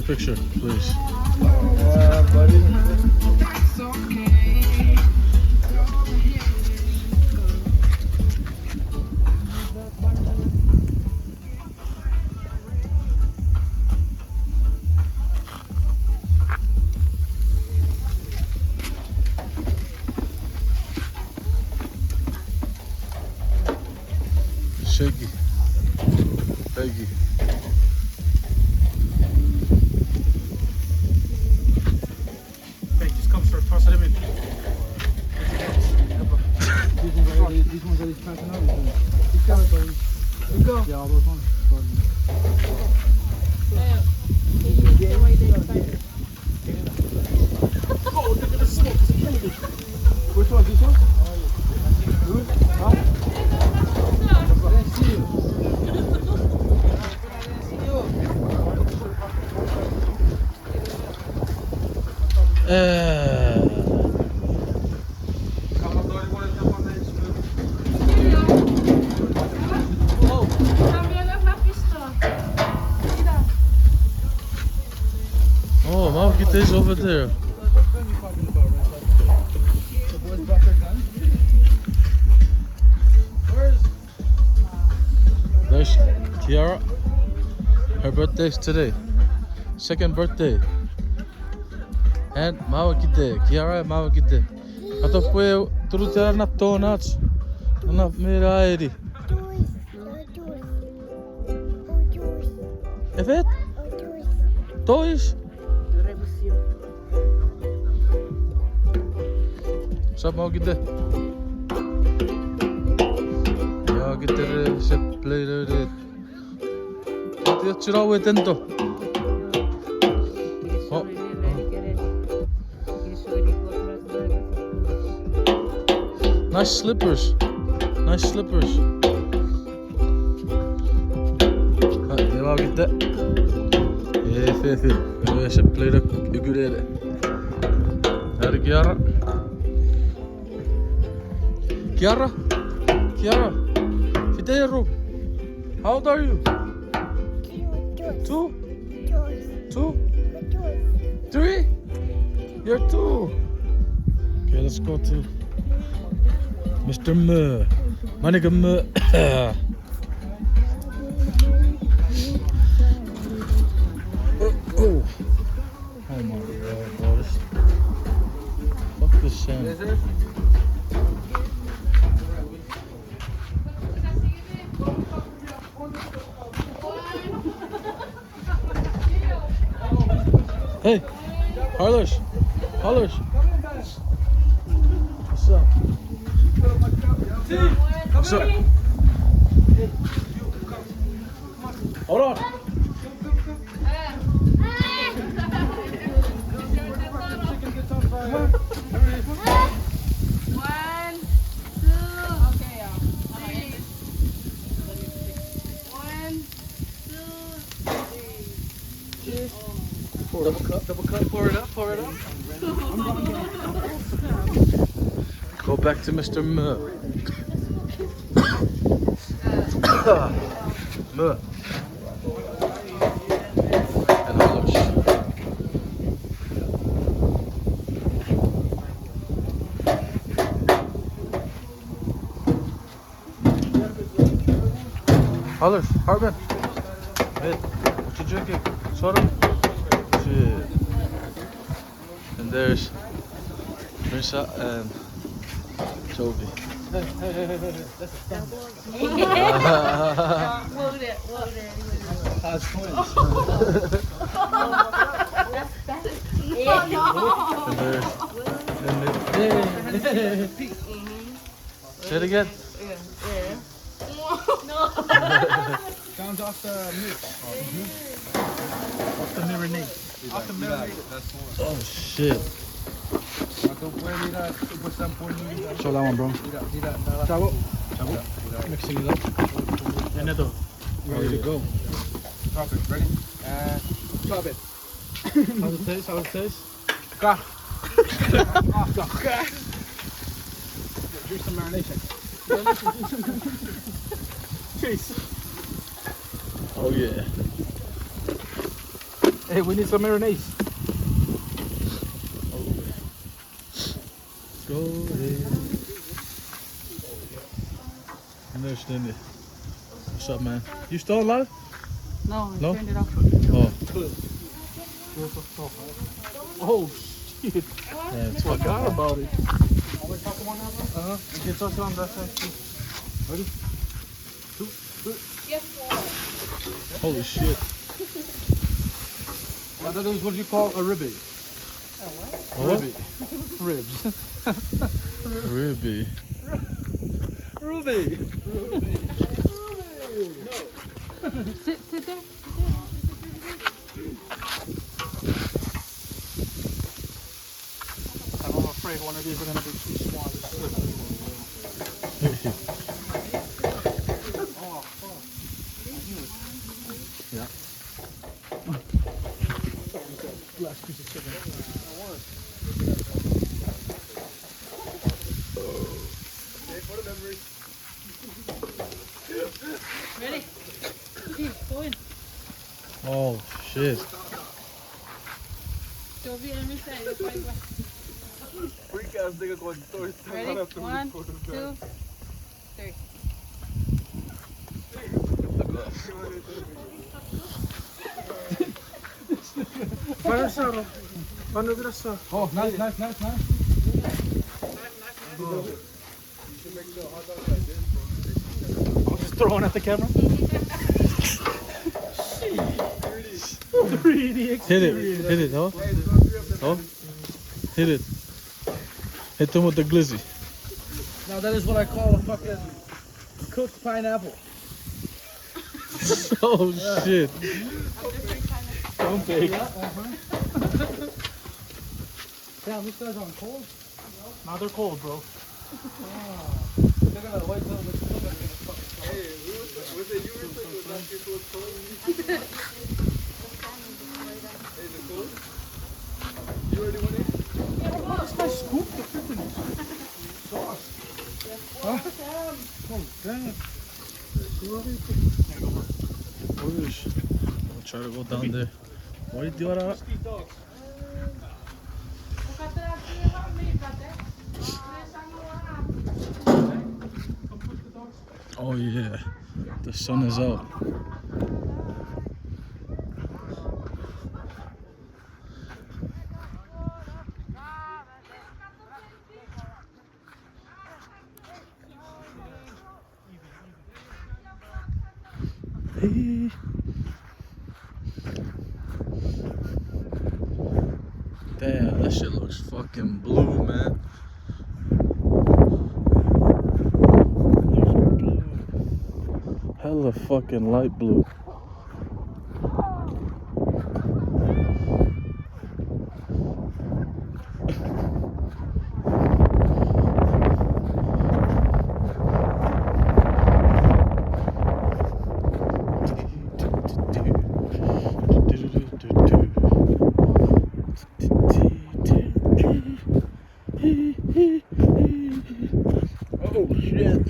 a picture, please. Buddy. Shaky. Peggy. Hey, just come start tossing them in. These ones are these passing out. These guys are. Go. Yeah, all those ones. Oh, look at the smoke. It's killing me. Which ones? These ones? Good? Huh? I didn't see you. Oh, Mom, get this over there. There's Kiara. Her birthday's today. Second birthday. And Mama Kite. Kiara, Mama Kite. Kato pue turu tera na tonats. Na mera aeri. Evet? Toys? Sap Mama Kite. Ja, Kite se player det. Jag tror att det ändå. Oh. Nice slippers. Nice slippers. Det var inte. Det är fel. Jag ska play det gurere. Här är Kiara. Kiara? Kiara? Fidero. How old are you? 2? 2? 3? You're 2. Okay, let's go to Mr. Mö. My nigga Mö. Oh my god, bro. Fuck this sand. Hey, Harlers. Harlers. What's up? What's up? Hold on. Double cut, pour it up, pour it up. Go back to Mr. Mö. Mö. And Harlers. Harlers, Hartman. Hey, what you drinking? Soda? Shit. And there's Marissa and Toby. Hey. That's a thumb. How's twins? And there's say it again. Sounds off the mix. Off the marinade. Off the marinade. Oh shit. Show that one, bro. Chavo. Mixing it up. Another. Ready to go. Drop it. Ready? And drop it. How's it taste? How's it taste? Go. Drink some marination. Chase. Oh yeah. Hey, we need some mayonnaise. Go ahead. And there's Cindy. What's up, man? You still alive? No, I No? turned it off. Oh, Oh, shit. yeah, it's fucking. Forgot about it. Uh-huh. You can touch on that side too. Ready? Holy shit. That is what you call a ribby. What? Ribby. Ribs. Ribby. Ruby. Sit there. I'm afraid one of these are gonna be too small. Oh, fuck. Yeah. Last piece of chicken. Ready? Go in. Oh, shit. Go be on this side. Freak ass nigga going to Ready? 1, 2, 3. Oh, nice. I'll just throw one at the camera. Hit it, huh? Oh, hit it. Hit them with the glizzy. Now that is what I call a fucking cooked pineapple. Oh, shit. Don't take. Damn, these guys aren't cold. Now they're cold, bro. They're gonna wait till the Hey, was it you or something? Was that people was cold? Hey, Nicole? You already went in? This guy scooped the freaking sauce. Huh? Oh, damn. I'll try to go down there. What did you do? Oh yeah, the sun is out. Hey. Damn, that shit looks fucking blue, man. Hella fucking light blue. Oh shit.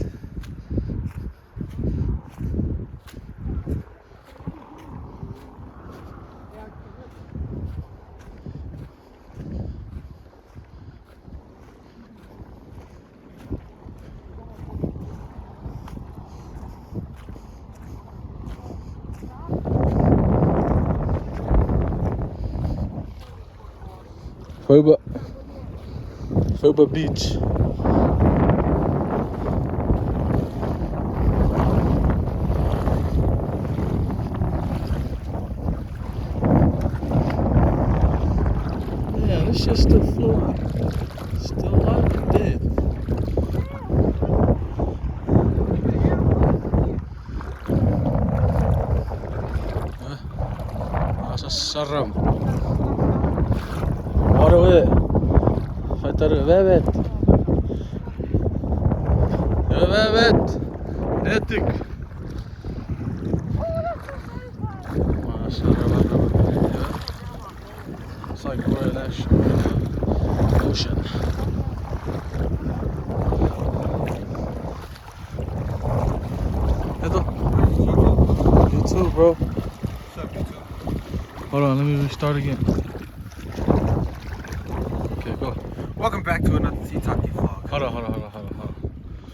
Foba Beach. Yeah, this shit's still floating. Still alive and dead. Asa sarram. Arve. Fatarı evet. Evet. Ettik. Maşallah. It's like we're in that ocean. Edo. You too, bro. What's up, you two? Hold on, let me restart again. Okay, go. Welcome back to another T Talkie vlog. Hold on.